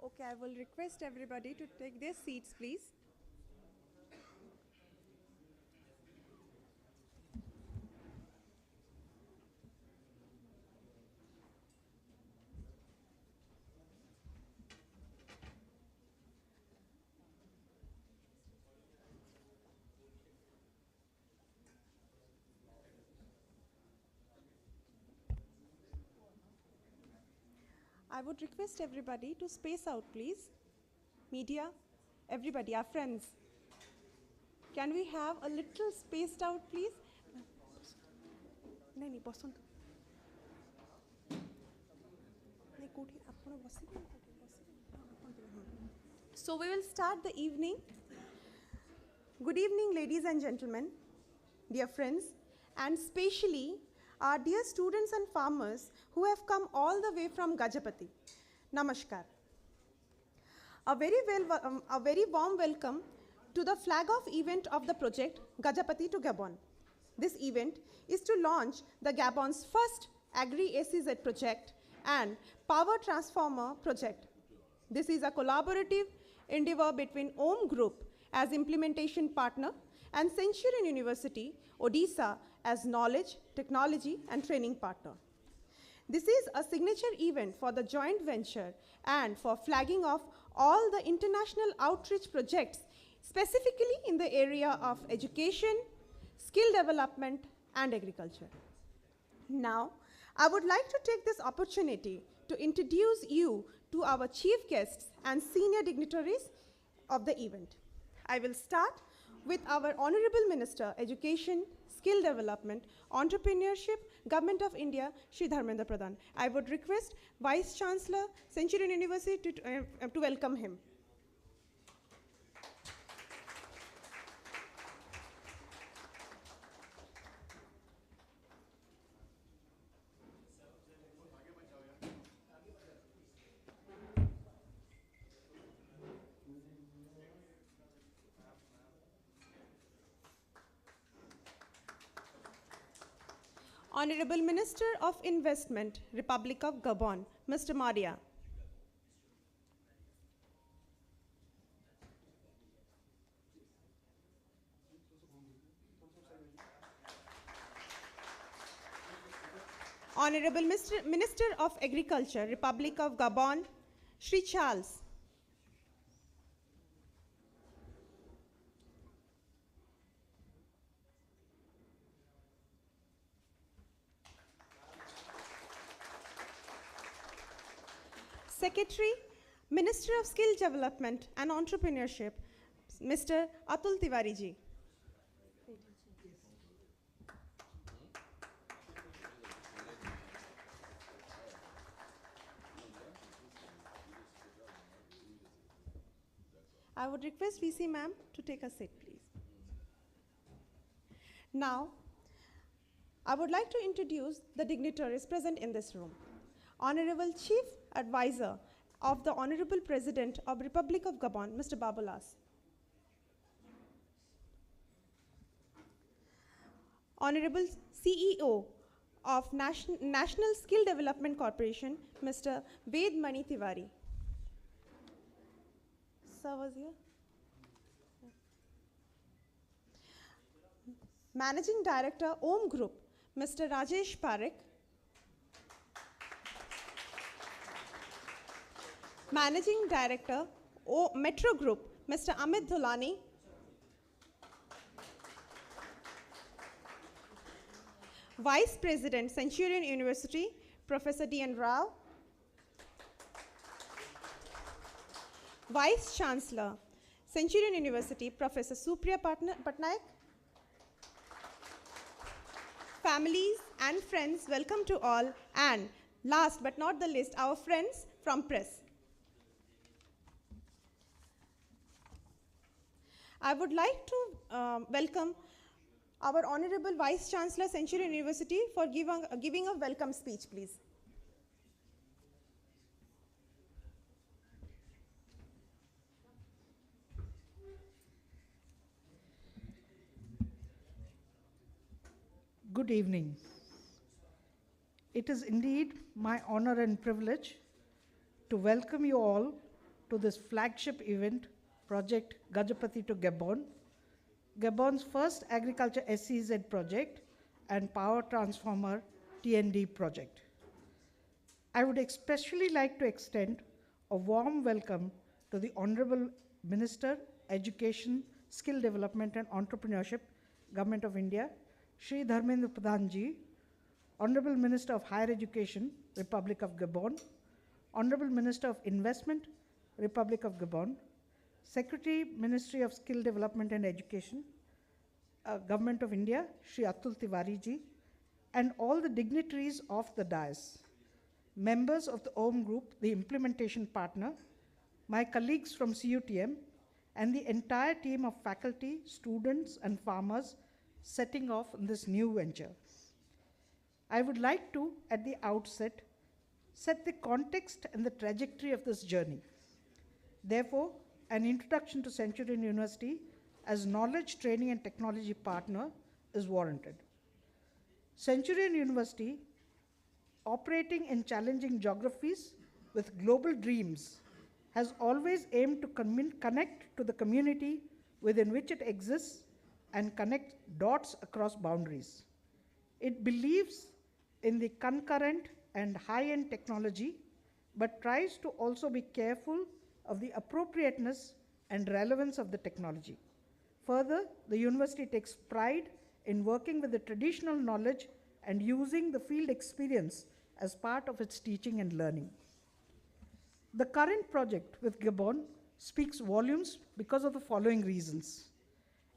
Okay, I will request everybody to take their seats, please. I would request everybody to space out, please. Media, everybody, our friends. Can we have a little spaced out, please? नहीं नहीं बसंत नहीं कोठी आपण बसिबे So we will start the evening. Good evening, ladies and gentlemen, dear friends, and especially our dear students and farmers who have come all the way from Gajapati. Namaskar. A very warm welcome to the flag-off event of the project Gajapati to Gabon. This event is to launch the Gabon's first Agri-SEZ project and power transformer project. This is a collaborative endeavor between OM Group as implementation partner and Centurion University, Odisha as knowledge, technology and training partner. This is a signature event for the joint venture and for flagging off all the international outreach projects, specifically in the area of education, skill development, and agriculture. Now, I would like to take this opportunity to introduce you to our chief guests and senior dignitaries of the event. I will start with our Honorable Minister, Education, Skill Development, Entrepreneurship, Government of India, Shri Dharmendra Pradhan. I would request Vice Chancellor, Centurion University to welcome him. Honorable Minister of Investment, Republic of Gabon, Mr. Maria. Honorable Minister of Agriculture, Republic of Gabon, Shri Charles. Secretary, Minister of Skill Development and Entrepreneurship, Mr. Atul Tiwari ji. I would request VC ma'am to take a seat, please. Now, I would like to introduce the dignitaries present in this room. Honorable Chief Advisor of the Honorable President of Republic of Gabon, Mr. Babulas. Honorable CEO of National Skill Development Corporation, Mr. Ved Mani Tiwari. Sir was here. Managing Director, OM Group, Mr. Rajesh Parekh. Managing Director, Metro Group, Mr. Amit Dhulani. Vice President, Centurion University, Professor D.N. Rao. Vice Chancellor, Centurion University, Professor Supriya Patnaik. Families and friends, welcome to all. And last but not the least, our friends from press. I would like to welcome our Honorable Vice Chancellor, Centurion University, for giving a welcome speech, please. Good evening. It is indeed my honor and privilege to welcome you all to this flagship event, Project Gajapati to Gabon, Gabon's first agriculture SEZ project and power transformer TND project. I would especially like to extend a warm welcome to the Honorable Minister, Education, Skill Development and Entrepreneurship, Government of India, Shri Dharmendra Pradhan Ji, Honorable Minister of Higher Education, Republic of Gabon, Honorable Minister of Investment, Republic of Gabon, Secretary, Ministry of Skill Development and Education, Government of India, Shri Atul Tiwari Ji, and all the dignitaries of the dais, members of the OM Group, the implementation partner, my colleagues from CUTM, and the entire team of faculty, students, and farmers setting off on this new venture. I would like to, at the outset, set the context and the trajectory of this journey. Therefore, an introduction to Centurion University as knowledge, training, and technology partner is warranted. Centurion University, operating in challenging geographies with global dreams, has always aimed to connect to the community within which it exists and connect dots across boundaries. It believes in the concurrent and high-end technology, but tries to also be careful of the appropriateness and relevance of the technology. Further, the university takes pride in working with the traditional knowledge and using the field experience as part of its teaching and learning. The current project with Gabon speaks volumes because of the following reasons.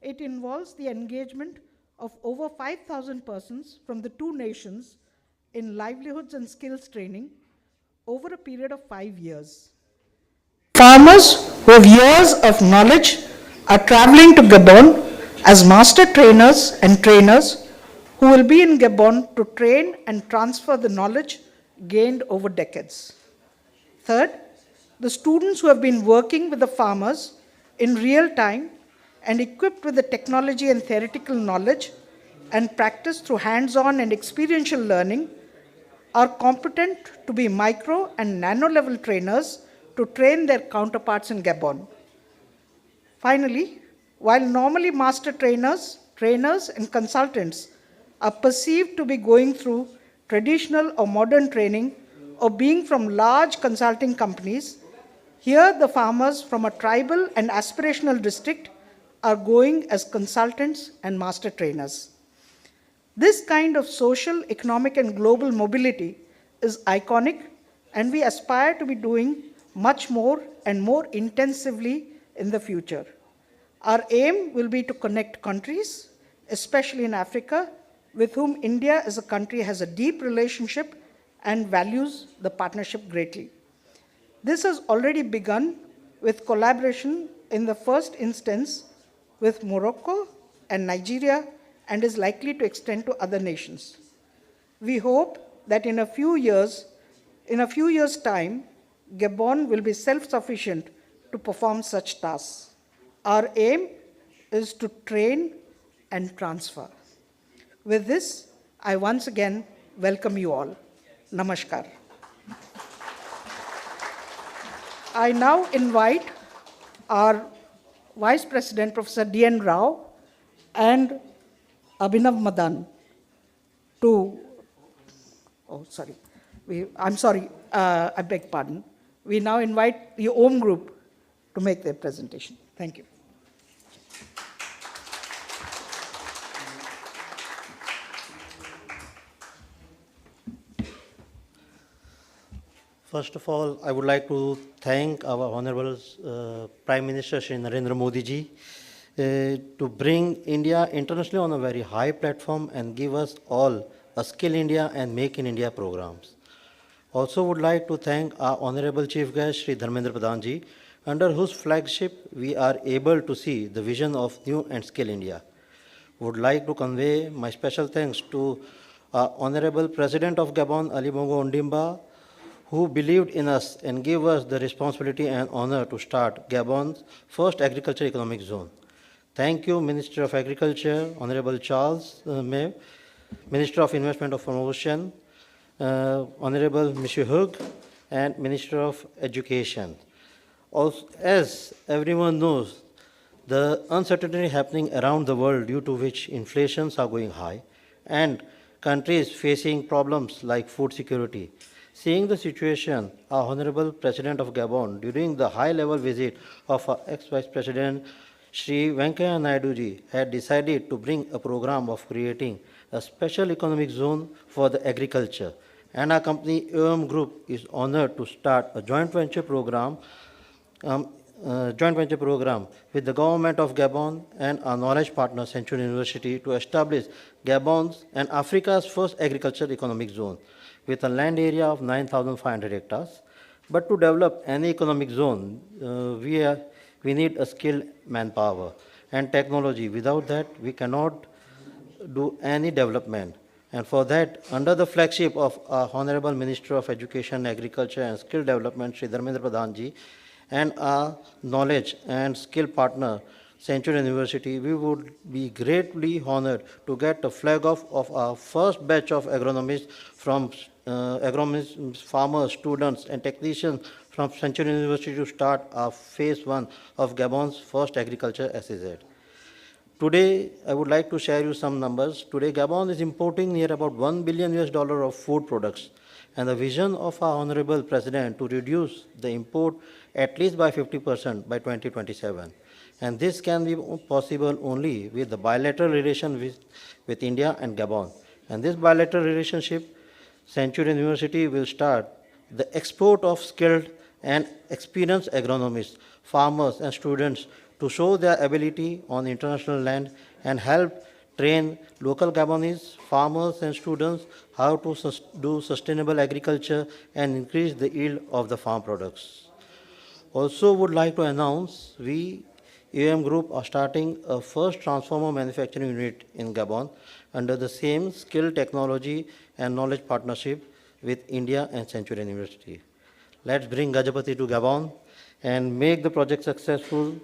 It involves the engagement of over 5,000 persons from the two nations in livelihoods and skills training over a period of 5 years. Farmers who have years of knowledge are traveling to Gabon as master trainers and trainers who will be in Gabon to train and transfer the knowledge gained over decades. Third, the students who have been working with the farmers in real time and equipped with the technology and theoretical knowledge and practice through hands-on and experiential learning are competent to be micro and nano-level trainers to train their counterparts in Gabon. Finally, while normally master trainers, and consultants are perceived to be going through traditional or modern training or being from large consulting companies, here the farmers from a tribal and aspirational district are going as consultants and master trainers. This kind of social, economic, and global mobility is iconic, and we aspire to be doing much more and more intensively in the future. Our aim will be to connect countries, especially in Africa, with whom India as a country has a deep relationship and values the partnership greatly. This has already begun with collaboration in the first instance with Morocco and Nigeria, and is likely to extend to other nations. We hope that in a few years' time, Gabon will be self-sufficient to perform such tasks. Our aim is to train and transfer. With this, I once again welcome you all. Namaskar. I now invite our Vice President, Professor D.N. Rao, and Abhinav Madan to, I beg pardon. We now invite the OM Group to make their presentation. Thank you. First of all, I would like to thank our Honorable Prime Minister Shri Narendra Modi ji to bring India internationally on a very high platform and give us all a Skill India and Make in India programs. Also would like to thank our Honorable Chief Guest Shri Dharmendra Pradhan ji, under whose flagship we are able to see the vision of New and Skill India. Would like to convey my special thanks to our Honorable President of Gabon, Ali Bongo Ondimba, who believed in us and gave us the responsibility and honor to start Gabon's first agriculture economic zone. Thank you, Minister of Agriculture, Honorable Charles May, Minister of Investment of Promotion, Honorable Monsieur Hug, and Minister of Education. Also, as everyone knows, the uncertainty happening around the world due to which inflations are going high and countries facing problems like food security. Seeing the situation, our Honorable President of Gabon, during the high-level visit of our ex-Vice President Sri Venkaiah Naidu ji, had decided to bring a program of creating a special economic zone for the agriculture. And our company AOM Group is honored to start a um, joint venture program with the government of Gabon and our knowledge partner Central University to establish Gabon's and Africa's first agricultural economic zone with a land area of 9,500 hectares. But to develop any economic zone, we need a skilled manpower and technology. Without that, we cannot do any development. And for that, under the flagship of our Honorable Minister of Education, Agriculture and Skill Development, Sri Dharmendra Pradhan ji, and our knowledge and skill partner, Central University, we would be greatly honored to get the flag off of our first batch of agronomists from agronomists, farmers, students, and technicians from Central University to start our phase 1 of Gabon's first agriculture SEZ. Today, I would like to share you some numbers. Today, Gabon is importing near about $1 billion of food products. And the vision of our Honorable President to reduce the import at least by 50% by 2027. And this can be possible only with the bilateral relation with India and Gabon. And this bilateral relationship, Centurion University will start the export of skilled and experienced agronomists, farmers, and students to show their ability on international land and help train local Gabonese farmers and students how to do sustainable agriculture and increase the yield of the farm products. Also would like to announce we AOM Group are starting a first transformer manufacturing unit in Gabon under the same skill, technology and knowledge partnership with India and Centurion University. Let's bring Gajapati to Gabon and make the project successful,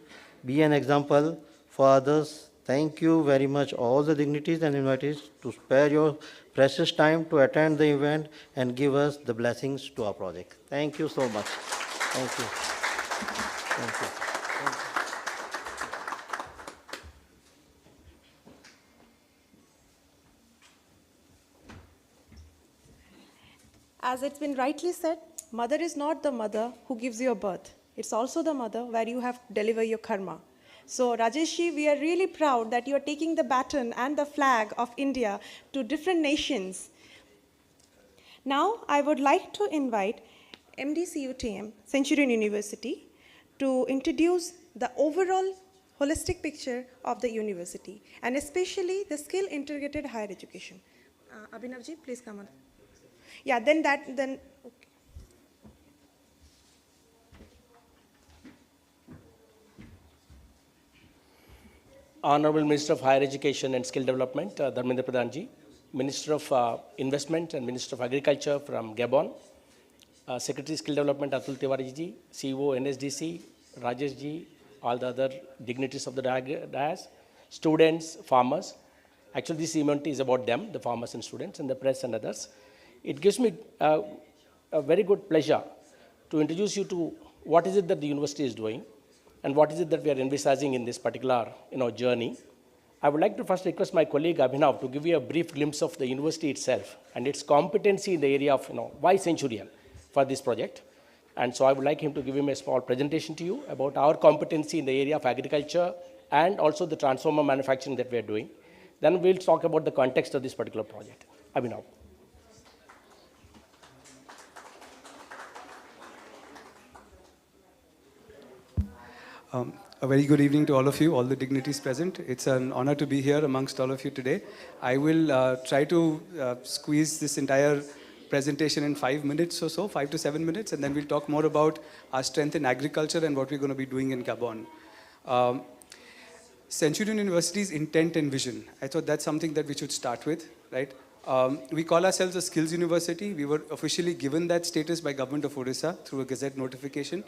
be an example for others. Thank you very much all the dignitaries and invitees to spare your precious time to attend the event and give us the blessings to our project. Thank you so much. Thank you. Thank you. Thank you. As it's been rightly said, mother is not the mother who gives you a birth. It's also the mother where you have to deliver your karma. So Rajeshji, we are really proud that you are taking the baton and the flag of India to different nations. Now I would like to invite MDCUTM, Centurion University, to introduce the overall holistic picture of the university and especially the skill integrated higher education. Abhinavji, please come on. Yeah, then okay. Honorable Minister of Higher Education and Skill Development, Dharmendra Pradhan ji, Minister of Investment and Minister of Agriculture from Gabon, Secretary Skill Development Atul Tiwari ji, CEO NSDC, Rajesh ji, all the other dignitaries of the dais, students, farmers. Actually, this event is about them, the farmers and students, and the press and others. It gives me a very good pleasure to introduce you to what is it that the university is doing and what is it that we are envisaging in this particular journey. I would like to first request my colleague Abhinav to give you a brief glimpse of the university itself and its competency in the area of why Centurion for this project. And so I would like him to give him a small presentation to you about our competency in the area of agriculture and also the transformer manufacturing that we are doing. Then we'll talk about the context of this particular project. Abhinav. A very good evening to all of you, all the dignitaries present. It's an honor to be here amongst all of you today. I will try to squeeze this entire presentation in 5 minutes or so, 5 to 7 minutes, and then we'll talk more about our strength in agriculture and what we're going to be doing in Gabon. Centurion University's intent and vision, I thought that's something that we should start with, right? We call ourselves a skills university. We were officially given that status by Government of Odisha through a Gazette notification.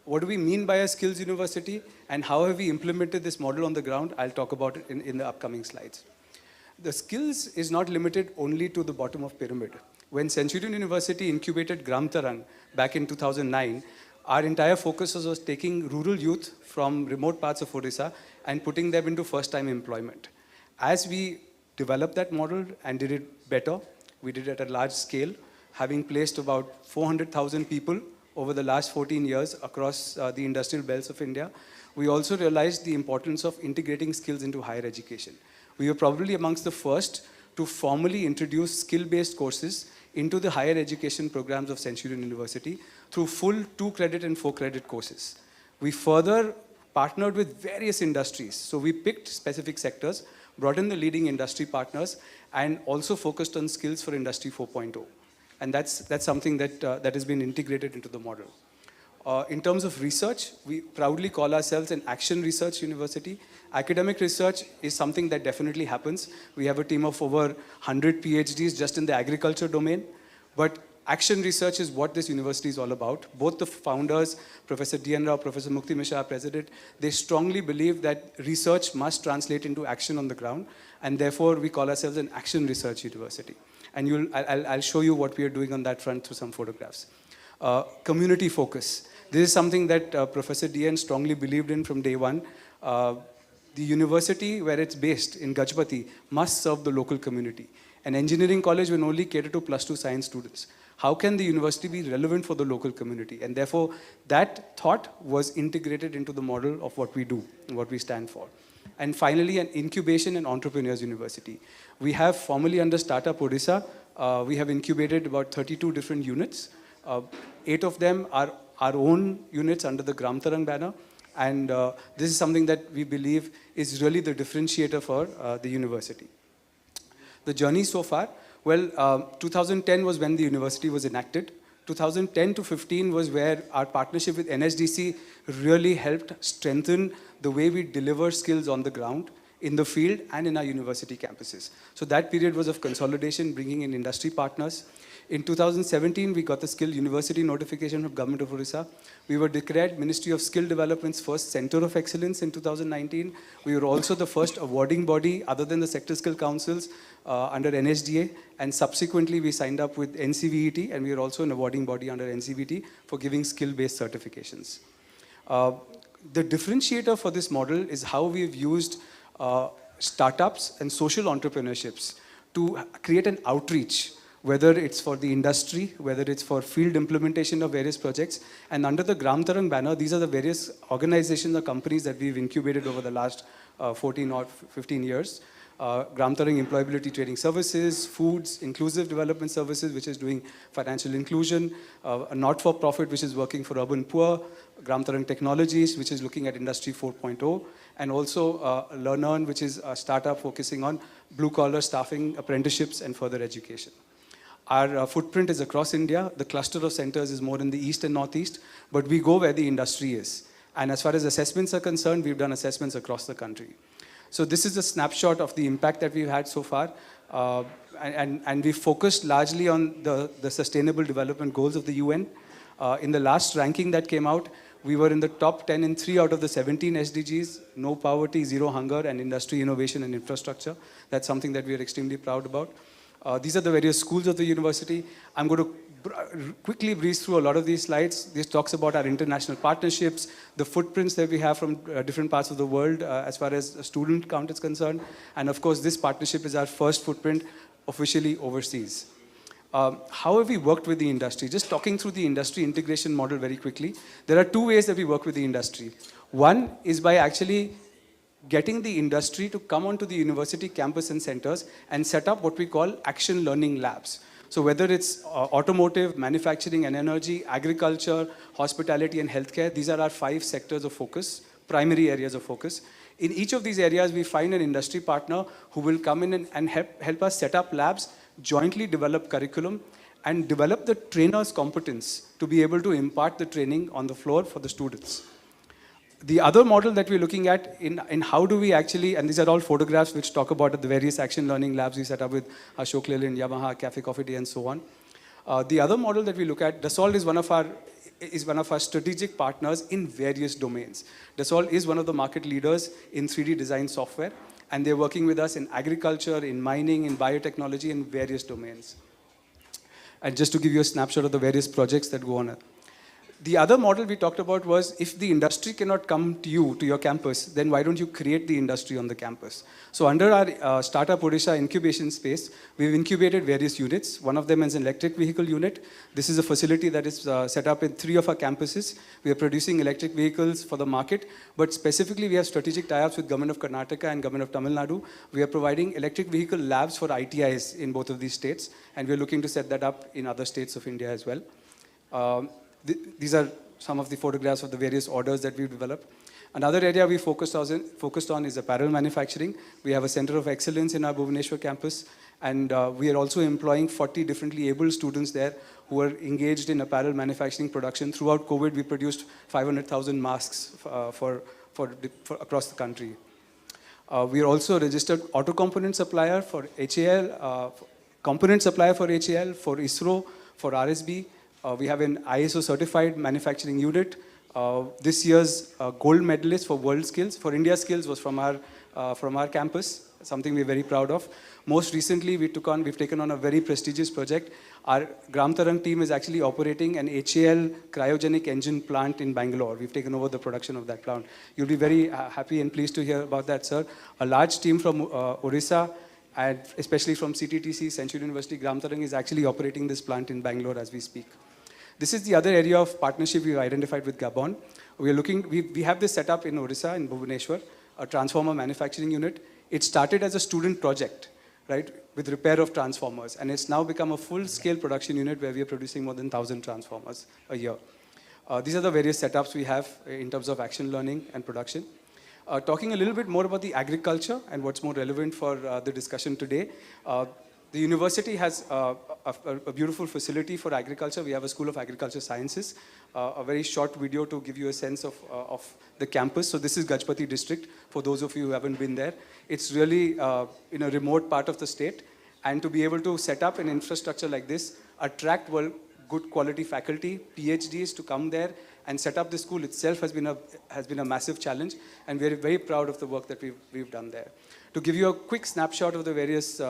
What do we mean by a skills university and how have we implemented this model on the ground? I'll talk about it in the upcoming slides. The skills is not limited only to the bottom of pyramid. When Centurion University incubated Gram Tarang back in 2009, our entire focus was taking rural youth from remote parts of Odisha and putting them into first-time employment. As we developed that model and did it better, we did it at a large scale, having placed about 400,000 people over the last 14 years across the industrial belts of India. We also realized the importance of integrating skills into higher education. We were probably amongst the first to formally introduce skill-based courses into the higher education programs of Centurion University through full 2-credit and 4-credit courses. We further partnered with various industries. So we picked specific sectors, brought in the leading industry partners, and also focused on skills for Industry 4.0. And that's something that, that has been integrated into the model. In terms of research, we proudly call ourselves an action research university. Academic research is something that definitely happens. We have a team of over 100 PhDs just in the agriculture domain. But action research is what this university is all about. Both the founders, Professor D.N. Rao, Professor Mukti Mishra, our president, they strongly believe that research must translate into action on the ground. And therefore, we call ourselves an action research university. And I'll show you what we are doing on that front through some photographs. Community focus. This is something that Professor D.N. strongly believed in from day one. The university where it's based in Gajapati must serve the local community. An engineering college will only cater to +2 science students. How can the university be relevant for the local community? And therefore, that thought was integrated into the model of what we do, what we stand for. And finally, an incubation and entrepreneurs university. We have formally under Startup Odisha, we have incubated about 32 different units. 8 of them are our own units under the Gram Tarang banner. And this is something that we believe is really the differentiator for the university. The journey so far, well, 2010 was when the university was enacted. 2010 to 15 was where our partnership with NSDC really helped strengthen the way we deliver skills on the ground, in the field, and in our university campuses. So that period was of consolidation, bringing in industry partners. In 2017, we got the Skill University notification from Government of Odisha. We were declared Ministry of Skill Development's first Center of Excellence in 2019. We were also the first awarding body, other than the Sector Skill Councils, under NSDA. And subsequently, we signed up with NCVET, and we are also an awarding body under NCVT for giving skill-based certifications. The differentiator for this model is how we've used startups and social entrepreneurships to create an outreach, whether it's for the industry, whether it's for field implementation of various projects. And under the Gram Tarang banner, these are the various organizations or companies that we've incubated over the last 14 or 15 years. Gram Tarang Employability Training Services, Foods, Inclusive Development Services, which is doing financial inclusion, a not-for-profit which is working for urban poor, Gram Tarang Technologies, which is looking at Industry 4.0, and also Learn, which is a startup focusing on blue-collar staffing, apprenticeships, and further education. Our footprint is across India. The cluster of centers is more in the east and northeast, but we go where the industry is. And as far as assessments are concerned, we've done assessments across the country. So this is a snapshot of the impact that we've had so far. And we focused largely on the Sustainable Development Goals of the UN. In the last ranking that came out, we were in the top 10 in 3 out of the 17 SDGs: no poverty, zero hunger, and industry, innovation, and infrastructure. That's something that we are extremely proud about. These are the various schools of the university. I'm going to quickly breeze through a lot of these slides. This talks about our international partnerships, the footprints that we have from different parts of the world as far as student count is concerned. And of course, this partnership is our first footprint officially overseas. How have we worked with the industry? Just talking through the industry integration model very quickly. There are 2 ways that we work with the industry. One is by actually getting the industry to come onto the university campus and centers and set up what we call action learning labs. So whether it's automotive, manufacturing and energy, agriculture, hospitality and healthcare, these are our 5 sectors of focus, primary areas of focus. In each of these areas, we find an industry partner who will come in and help us set up labs, jointly develop curriculum, and develop the trainer's competence to be able to impart the training on the floor for the students. The other model that we're looking at in how do we actually, and these are all photographs which talk about the various action learning labs we set up with Ashok Leyland, Yamaha, Cafe Coffee Day, and so on. The other model that we look at, Dassault is one of our strategic partners in various domains. Dassault is one of the market leaders in 3D design software, and they're working with us in agriculture, in mining, in biotechnology, in various domains. And just to give you a snapshot of the various projects that go on. The other model we talked about was if the industry cannot come to you, to your campus, then why don't you create the industry on the campus? So under our Startup Odisha incubation space, we've incubated various units. One of them is an electric vehicle unit. This is a facility that is set up in 3 of our campuses. We are producing electric vehicles for the market, but specifically we have strategic tie-ups with Government of Karnataka and Government of Tamil Nadu. We are providing electric vehicle labs for ITIs in both of these states, and we're looking to set that up in other states of India as well. These are some of the photographs of the various orders that we've developed. Another area we focused on is apparel manufacturing. We have a center of excellence in our Bhubaneswar campus, and we are also employing 40 differently able students there who are engaged in apparel manufacturing production. Throughout COVID, we produced 500,000 masks for across the country. We are also a registered auto component supplier for HAL, component supplier for HAL, for ISRO, for RSB. We have an ISO certified manufacturing unit. This year's gold medalist for World Skills, for India Skills, was from our campus, something we're very proud of. Most recently, we've taken on a very prestigious project. Our Gram Tarang team is actually operating an HAL cryogenic engine plant in Bangalore. We've taken over the production of that plant. You'll be very happy and pleased to hear about that, sir. A large team from Odisha, and especially from CTTC, Central University, Gram Tarang is actually operating this plant in Bangalore as we speak. This is the other area of partnership we've identified with Gabon. We have this set up in Odisha, in Bhubaneswar, a transformer manufacturing unit. It started as a student project, right, with repair of transformers, and it's now become a full-scale production unit where we are producing more than 1,000 transformers a year. These are the various setups we have in terms of action learning and production. Talking a little bit more about the agriculture and what's more relevant for the discussion today. The university has a beautiful facility for agriculture. We have a School of Agriculture Sciences. A very short video to give you a sense of the campus. So this is Gajapati district, for those of you who haven't been there. It's really in a remote part of the state. And to be able to set up an infrastructure like this, attract good quality faculty, PhDs to come there and set up the school itself has been a massive challenge. And we're very proud of the work that we've done there. To give you a quick snapshot of the various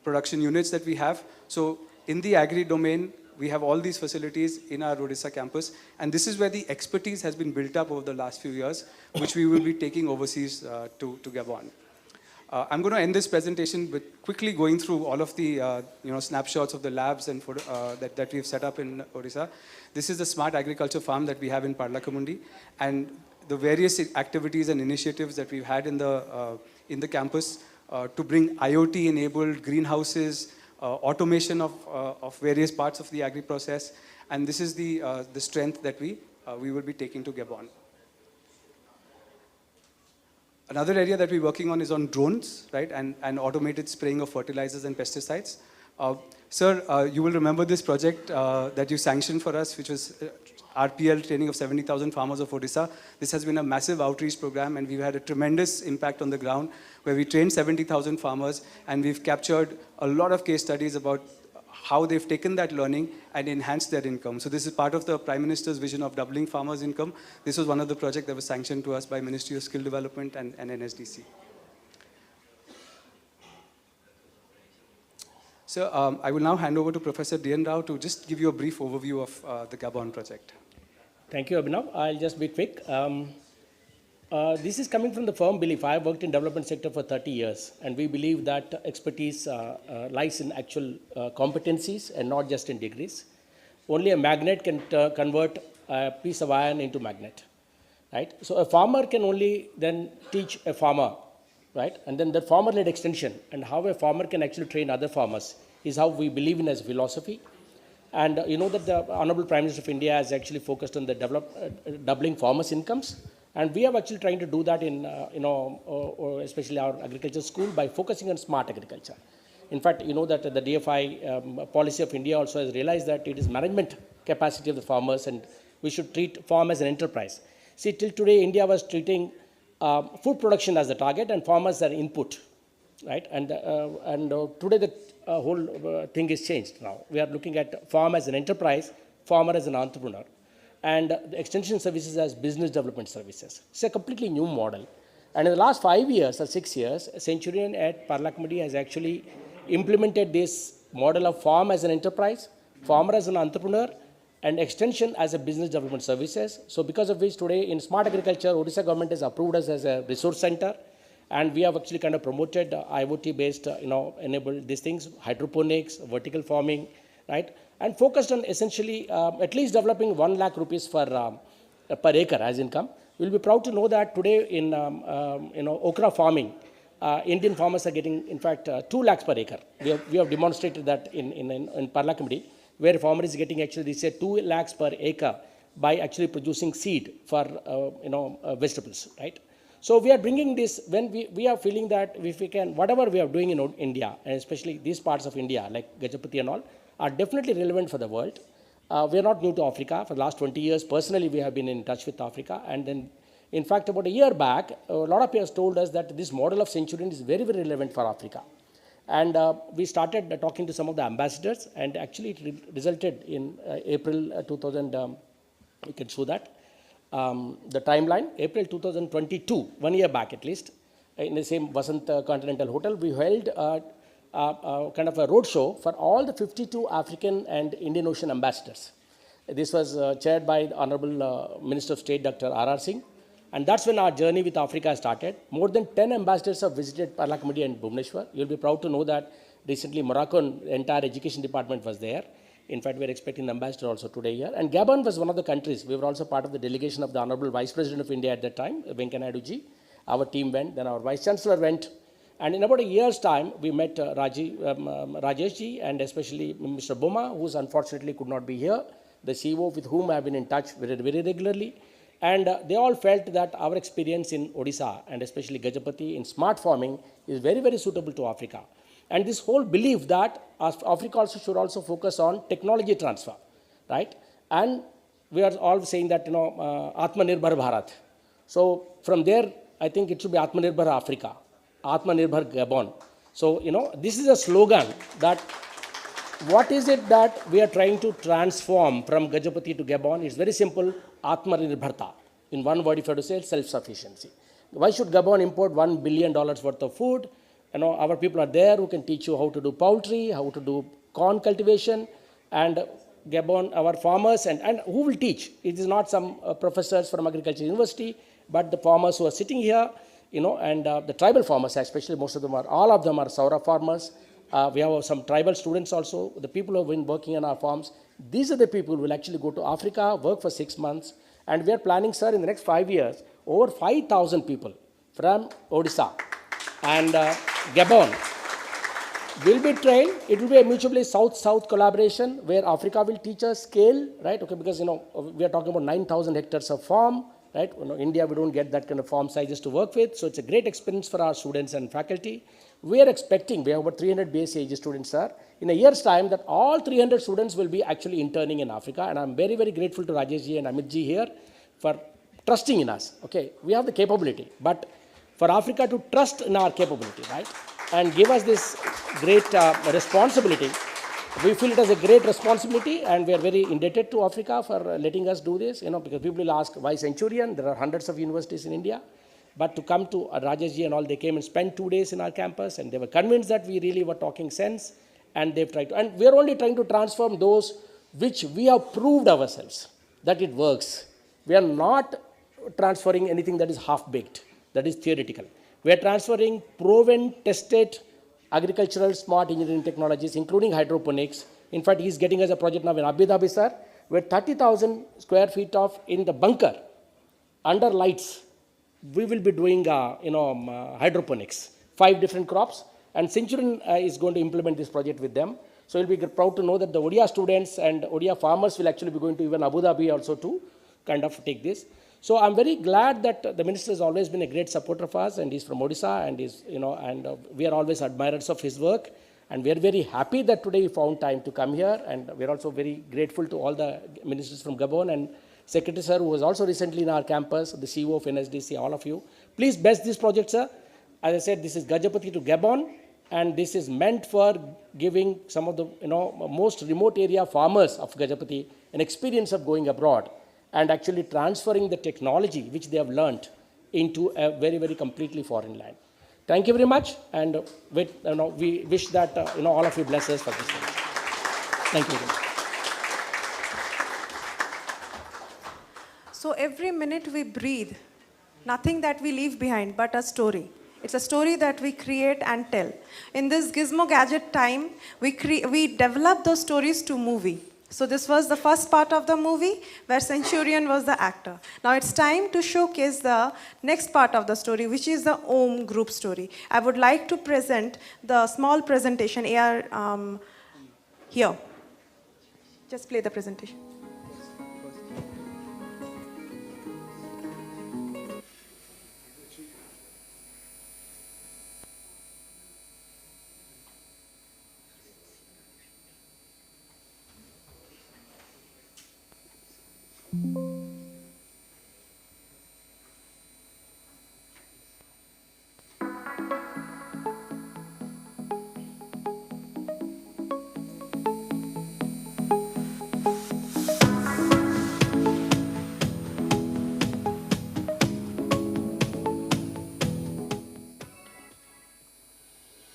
production units that we have. So in the agri domain, we have all these facilities in our Odisha campus, and this is where the expertise has been built up over the last few years, which we will be taking overseas to Gabon. I'm going to end this presentation with quickly going through all of the snapshots of the labs and that we've set up in Odisha. This is the smart agriculture farm that we have in Parlakamundi, and the various activities and initiatives that we've had in the campus to bring IoT-enabled greenhouses, automation of various parts of the agri process, and this is the strength that we will be taking to Gabon. Another area that we're working on is on drones, right, and automated spraying of fertilizers and pesticides. Sir, you will remember this project that you sanctioned for us, which was RPL training of 70,000 farmers of Odisha. This has been a massive outreach program, and we've had a tremendous impact on the ground where we trained 70,000 farmers, and we've captured a lot of case studies about how they've taken that learning and enhanced their income. So this is part of the Prime Minister's vision of doubling farmers' income. This was one of the projects that was sanctioned to us by Ministry of Skill Development and NSDC. So I will now hand over to Professor D.N. Rao to just give you a brief overview of the Gabon project. Thank you, Abhinav. I'll just be quick. This is coming from the firm belief. I have worked in development sector for 30 years, and we believe that expertise lies in actual competencies and not just in degrees. Only a magnet can convert a piece of iron into magnet, right? So a farmer can only then teach a farmer, right? And then the farmer-led extension and how a farmer can actually train other farmers is how we believe in as a philosophy. And you know that the Honorable Prime Minister of India has actually focused on the doubling farmers' incomes. And we are actually trying to do that in, especially our agriculture school by focusing on smart agriculture. In fact, you know that the DFI policy of India also has realized that it is management capacity of the farmers, and we should treat farm as an enterprise. See, till today, India was treating food production as the target and farmers are input, right? And today the whole thing is changed now. We are looking at farm as an enterprise, farmer as an entrepreneur, and the extension services as business development services. It's a completely new model. And in the last 5 years or 6 years, Centurion at Parlakamundi has actually implemented this model of farm as an enterprise, farmer as an entrepreneur, and extension as a business development services. So because of which today in smart agriculture, Odisha government has approved us as a resource center, and we have actually kind of promoted IoT based, enabled these things, hydroponics, vertical farming, right? And focused on essentially at least developing 1 lakh rupees per acre as income. You'll be proud to know that today in, okra farming, Indian farmers are getting, in fact, 2 lakhs per acre. We have demonstrated that in Parla Committee, where a farmer is getting actually, they say 2 lakhs per acre by actually producing seed for, vegetables, right? So we are bringing this, when we are feeling that if we can, whatever we are doing in India, and especially these parts of India, like Gajapati and all, are definitely relevant for the world. We are not new to Africa. For the last 20 years, personally, we have been in touch with Africa. And then, in fact, about a year back, a lot of peers told us that this model of Centurion is very, very relevant for Africa. And we started talking to some of the ambassadors, and actually it resulted in April 2000, you can show that, the timeline, April 2022, 1 year back at least, in the same Vasant Continental Hotel, we held kind of a roadshow for all the 52 African and Indian Ocean ambassadors. This was chaired by the Honorable Minister of State, Dr. R.R. Singh. And that's when our journey with Africa started. More than 10 ambassadors have visited Parla Committee and Bhubaneswar. You'll be proud to know that recently Moroccan entire education department was there. In fact, we're expecting the ambassador also today here. And Gabon was one of the countries. We were also part of the delegation of the Honorable Vice President of India at that time, Venkaiah Naidu ji. Our team went, then our Vice Chancellor went. And in about a year's time, we met Rajesh ji and especially Mr. Boma, who unfortunately could not be here, the CEO with whom I have been in touch very, very regularly. And they all felt that our experience in Odisha and especially Gajapati in smart farming is very, very suitable to Africa. And this whole belief that Africa also should also focus on technology transfer, right? And we are all saying that, Atmanirbhar Bharat. So from there, I think it should be Atmanirbhar Africa, Atmanirbhar Gabon. So, this is a slogan that what is it that we are trying to transform from Gajapati to Gabon? It's very simple, Atmanirbharta. In one word, if you have to say, self-sufficiency. Why should Gabon import $1 billion worth of food? Our people are there who can teach you how to do poultry, how to do corn cultivation, and Gabon, our farmers, and who will teach? It is not some professors from agriculture university, but the farmers who are sitting here, and the tribal farmers, especially all of them are Saura farmers. We have some tribal students also, the people who have been working on our farms. These are the people who will actually go to Africa, work for 6 months, and we are planning, sir, in the next 5 years, over 5,000 people from Odisha and Gabon will be trained. It will be a mutually South-South collaboration where Africa will teach us scale, right? Okay, because, we are talking about 9,000 hectares of farm, right? India, we don't get that kind of farm sizes to work with. So it's a great experience for our students and faculty. We are expecting, we have about 300 BSc students, sir. In a year's time, that all 300 students will be actually interning in Africa. And I'm very, very grateful to Rajesh ji and Amit ji here for trusting in us. Okay, we have the capability, but for Africa to trust in our capability, right? And give us this great responsibility. We feel it as a great responsibility, and we are very indebted to Africa for letting us do this, because people will ask, why Centurion? There are hundreds of universities in India. But to come to Rajesh ji and all, they came and spent 2 days in our campus, and they were convinced that we really were talking sense, and they've tried to. And we are only trying to transform those which we have proved ourselves that it works. We are not transferring anything that is half-baked, that is theoretical. We are transferring proven, tested agricultural smart engineering technologies, including hydroponics. In fact, he's getting us a project now in Abu Dhabi, sir, where 30,000 square feet of in the bunker, under lights, we will be doing, hydroponics, 5 different crops, and Centurion is going to implement this project with them. So you'll be proud to know that the Odia students and Odia farmers will actually be going to even Abu Dhabi also to kind of take this. So I'm very glad that the minister has always been a great supporter of us, and he's from Odisha, and he's, we are always admirers of his work, and we are very happy that today he found time to come here, and we're also very grateful to all the ministers from Gabon and Secretary sir, who was also recently in our campus, the CEO of NSDC, all of you. Please bless this project, sir. As I said, this is Gajapati to Gabon, and this is meant for giving some of the most remote area farmers of Gajapati an experience of going abroad and actually transferring the technology which they have learnt into a very, very completely foreign land. Thank you very much, and we wish that all of you bless us for this. Thank you very much. every minute we breathe, nothing that we leave behind but a story. It's a story that we create and tell. In this gizmo gadget time, we develop those stories to movie. So this was the first part of the movie where Centurion was the actor. Now it's time to showcase the next part of the story, which is the Om group story. I would like to present the small presentation here. Just play the presentation.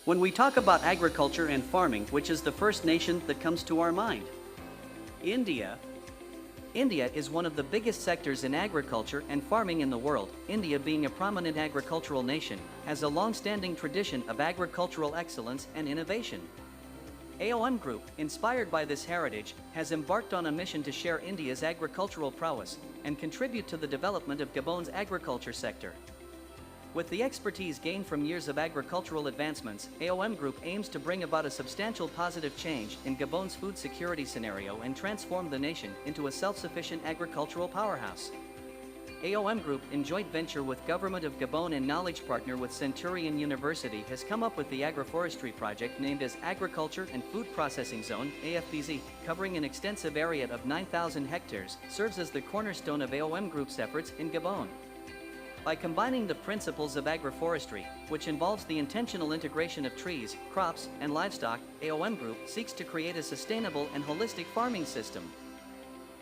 When we talk about agriculture and farming, which is the first nation that comes to our mind? India. India is one of the biggest sectors in agriculture and farming in the world. India, being a prominent agricultural nation, has a long-standing tradition of agricultural excellence and innovation. AOM Group, inspired by this heritage, has embarked on a mission to share India's agricultural prowess and contribute to the development of Gabon's agriculture sector. With the expertise gained from years of agricultural advancements, AOM Group aims to bring about a substantial positive change in Gabon's food security scenario and transform the nation into a self-sufficient agricultural powerhouse. AOM Group, in joint venture with Government of Gabon and knowledge partner with Centurion University, has come up with the agroforestry project named as Agriculture and Food Processing Zone, AFPZ, covering an extensive area of 9,000 hectares, serves as the cornerstone of AOM Group's efforts in Gabon. By combining the principles of agroforestry, which involves the intentional integration of trees, crops, and livestock, AOM Group seeks to create a sustainable and holistic farming system.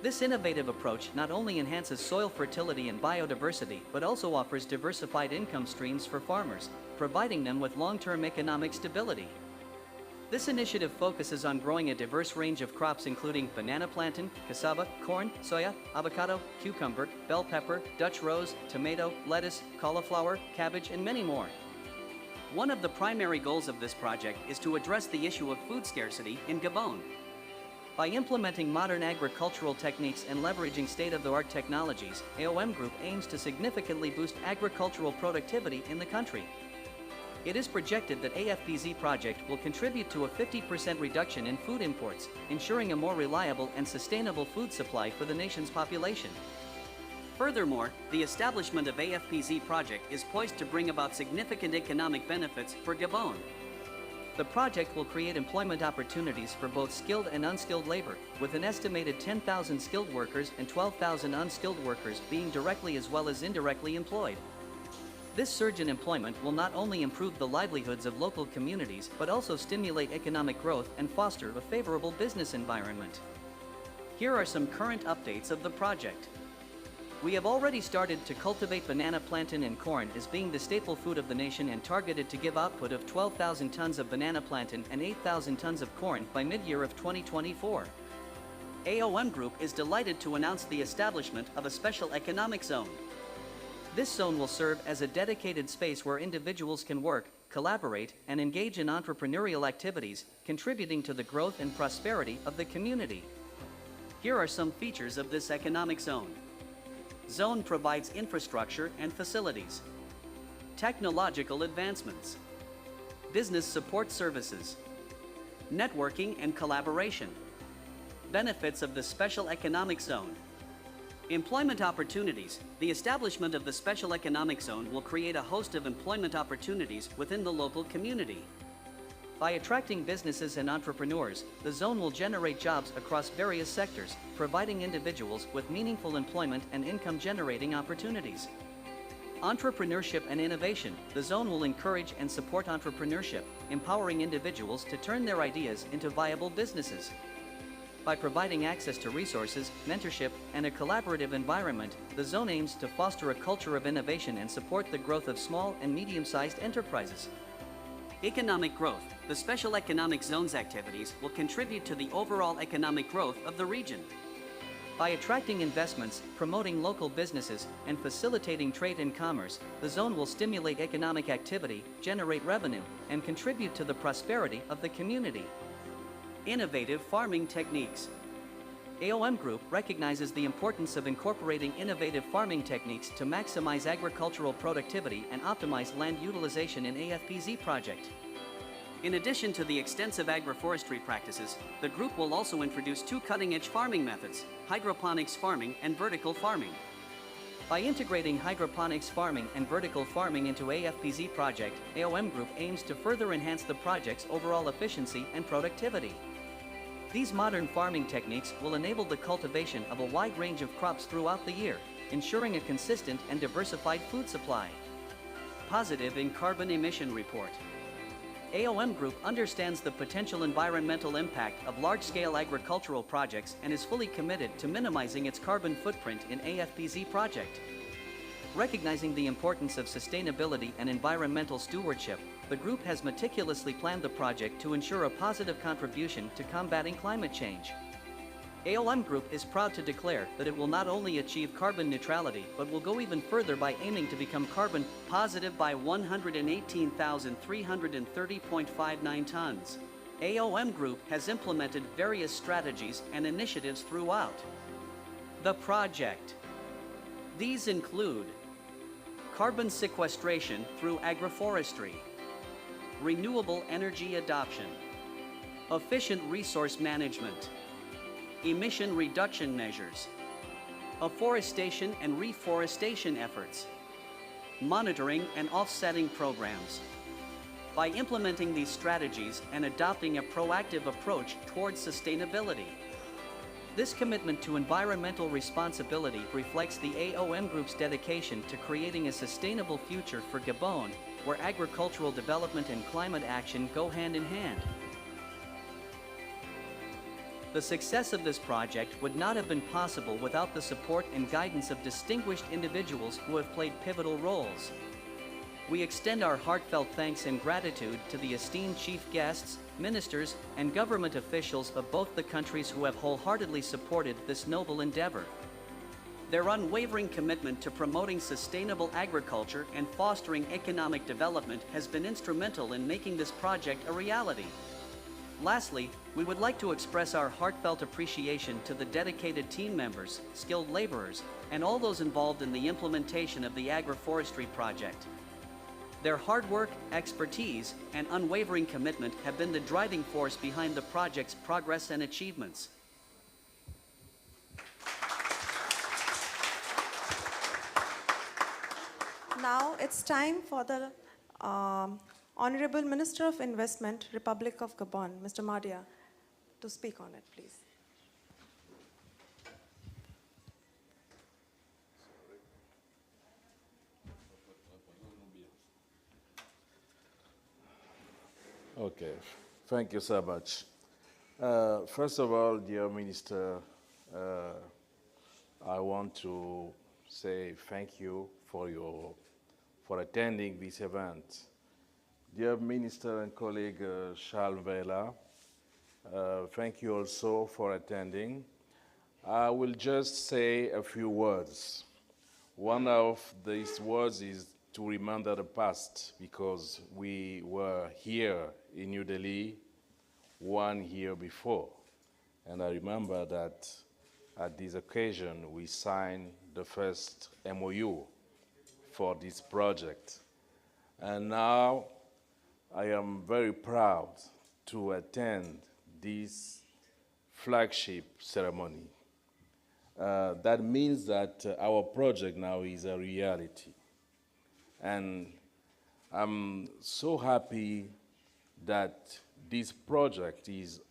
This innovative approach not only enhances soil fertility and biodiversity, but also offers diversified income streams for farmers, providing them with long-term economic stability. This initiative focuses on growing a diverse range of crops including banana plantain, cassava, corn, soya, avocado, cucumber, bell pepper, Dutch rose, tomato, lettuce, cauliflower, cabbage, and many more. One of the primary goals of this project is to address the issue of food scarcity in Gabon. By implementing modern agricultural techniques and leveraging state-of-the-art technologies, AOM Group aims to significantly boost agricultural productivity in the country. It is projected that AFPZ project will contribute to a 50% reduction in food imports, ensuring a more reliable and sustainable food supply for the nation's population. Furthermore, the establishment of AFPZ project is poised to bring about significant economic benefits for Gabon. The project will create employment opportunities for both skilled and unskilled labor, with an estimated 10,000 skilled workers and 12,000 unskilled workers being directly as well as indirectly employed. This surge in employment will not only improve the livelihoods of local communities, but also stimulate economic growth and foster a favorable business environment. Here are some current updates of the project. We have already started to cultivate banana plantain and corn as being the staple food of the nation and targeted to give output of 12,000 tons of banana plantain and 8,000 tons of corn by mid-year of 2024. AOM Group is delighted to announce the establishment of a special economic zone. This zone will serve as a dedicated space where individuals can work, collaborate, and engage in entrepreneurial activities, contributing to the growth and prosperity of the community. Here are some features of this economic zone. Zone provides infrastructure and facilities, technological advancements, business support services, networking and collaboration. Benefits of the Special Economic Zone. Employment opportunities. The establishment of the Special Economic Zone will create a host of employment opportunities within the local community. By attracting businesses and entrepreneurs, the zone will generate jobs across various sectors, providing individuals with meaningful employment and income-generating opportunities. Entrepreneurship and innovation. The zone will encourage and support entrepreneurship, empowering individuals to turn their ideas into viable businesses. By providing access to resources, mentorship, and a collaborative environment, the zone aims to foster a culture of innovation and support the growth of small and medium-sized enterprises. Economic growth. The Special Economic Zone's activities will contribute to the overall economic growth of the region. By attracting investments, promoting local businesses, and facilitating trade and commerce, the zone will stimulate economic activity, generate revenue, and contribute to the prosperity of the community. Innovative farming techniques. AOM Group recognizes the importance of incorporating innovative farming techniques to maximize agricultural productivity and optimize land utilization in AFPZ project. In addition to the extensive agroforestry practices, the group will also introduce 2 cutting-edge farming methods, hydroponics farming and vertical farming. By integrating hydroponics farming and vertical farming into AFPZ project, AOM Group aims to further enhance the project's overall efficiency and productivity. These modern farming techniques will enable the cultivation of a wide range of crops throughout the year, ensuring a consistent and diversified food supply. Positive in carbon emission report. AOM Group understands the potential environmental impact of large-scale agricultural projects and is fully committed to minimizing its carbon footprint in AFPZ project. Recognizing the importance of sustainability and environmental stewardship, the group has meticulously planned the project to ensure a positive contribution to combating climate change. AOM Group is proud to declare that it will not only achieve carbon neutrality, but will go even further by aiming to become carbon positive by 118,330.59 tons. AOM Group has implemented various strategies and initiatives throughout the project. These include carbon sequestration through agroforestry, renewable energy adoption, efficient resource management, emission reduction measures, afforestation and reforestation efforts, monitoring and offsetting programs. By implementing these strategies and adopting a proactive approach towards sustainability, this commitment to environmental responsibility reflects the AOM Group's dedication to creating a sustainable future for Gabon, where agricultural development and climate action go hand in hand. The success of this project would not have been possible without the support and guidance of distinguished individuals who have played pivotal roles. We extend our heartfelt thanks and gratitude to the esteemed chief guests, ministers, and government officials of both the countries who have wholeheartedly supported this noble endeavor. Their unwavering commitment to promoting sustainable agriculture and fostering economic development has been instrumental in making this project a reality. Lastly, we would like to express our heartfelt appreciation to the dedicated team members, skilled laborers, and all those involved in the implementation of the agroforestry project. Their hard work, expertise, and unwavering commitment have been the driving force behind the project's progress and achievements. Now it's time for the Honorable Minister of Investment, Republic of Gabon, Mr. Madia, to speak on it, please. Okay, thank you so much. First of all, dear Minister, I want to say thank you for attending this event. Dear Minister and colleague Charles Vela, thank you also for attending. I will just say a few words. One of these words is to remember the past, because we were here in New Delhi 1 year before. And I remember that at this occasion, we signed the first MOU for this project. And now I am very proud to attend this flagship ceremony. That means that our project now is a reality. And I'm so happy that this project is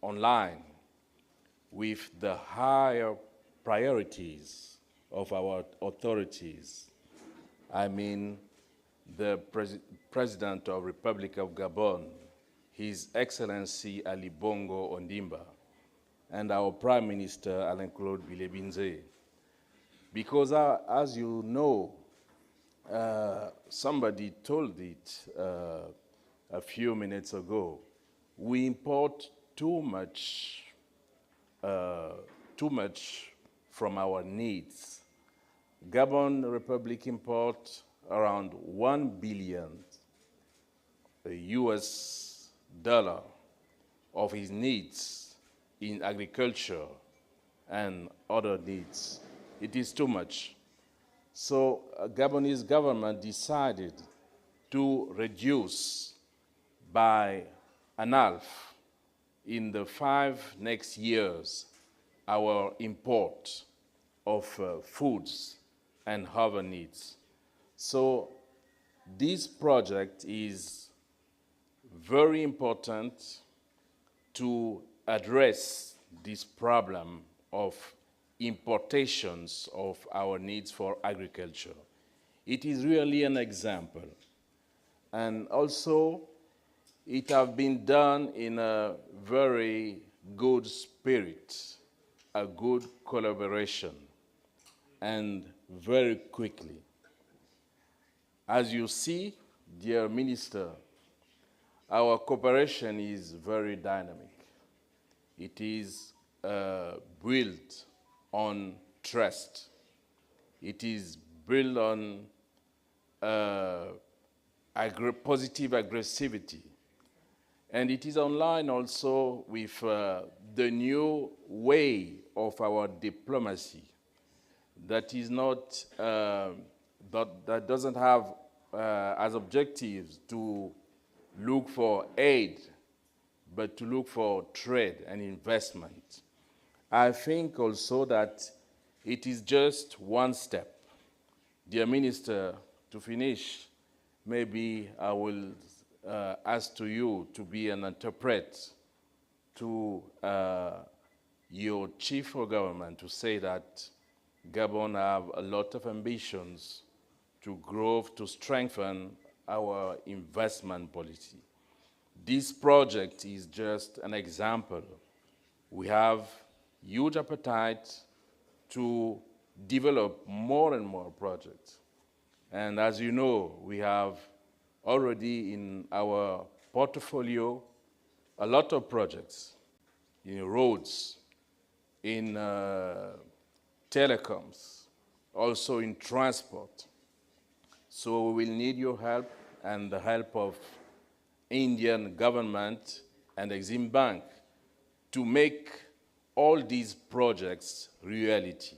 online with the higher priorities of our authorities. I mean, the President of the Republic of Gabon, His Excellency Ali Bongo Ondimba, and our Prime Minister Alain-Claude Bilebinze. Because as you know, somebody told it a few minutes ago, we import too much from our needs. Gabon Republic imports around 1 billion US dollar of its needs in agriculture and other needs. It is too much. So Gabonese government decided to reduce by an half in the 5 next years our import of foods and other needs. So this project is very important to address this problem of importations of our needs for agriculture. It is really an example. And also, it has been done in a very good spirit, a good collaboration, and very quickly. As you see, dear Minister, our cooperation is very dynamic. It is built on trust. It is built on positive aggressivity. And it is online also with the new way of our diplomacy that is not, that doesn't have as objectives to look for aid, but to look for trade and investment. I think also that it is just one step. Dear Minister, to finish, maybe I will ask to you to be an interpreter to your chief of government to say that Gabon have a lot of ambitions to grow, to strengthen our investment policy. This project is just an example. We have huge appetite to develop more and more projects. And as you know, we have already in our portfolio a lot of projects in roads, in telecoms, also in transport. So we will need your help and the help of Indian government and Exim Bank to make all these projects reality.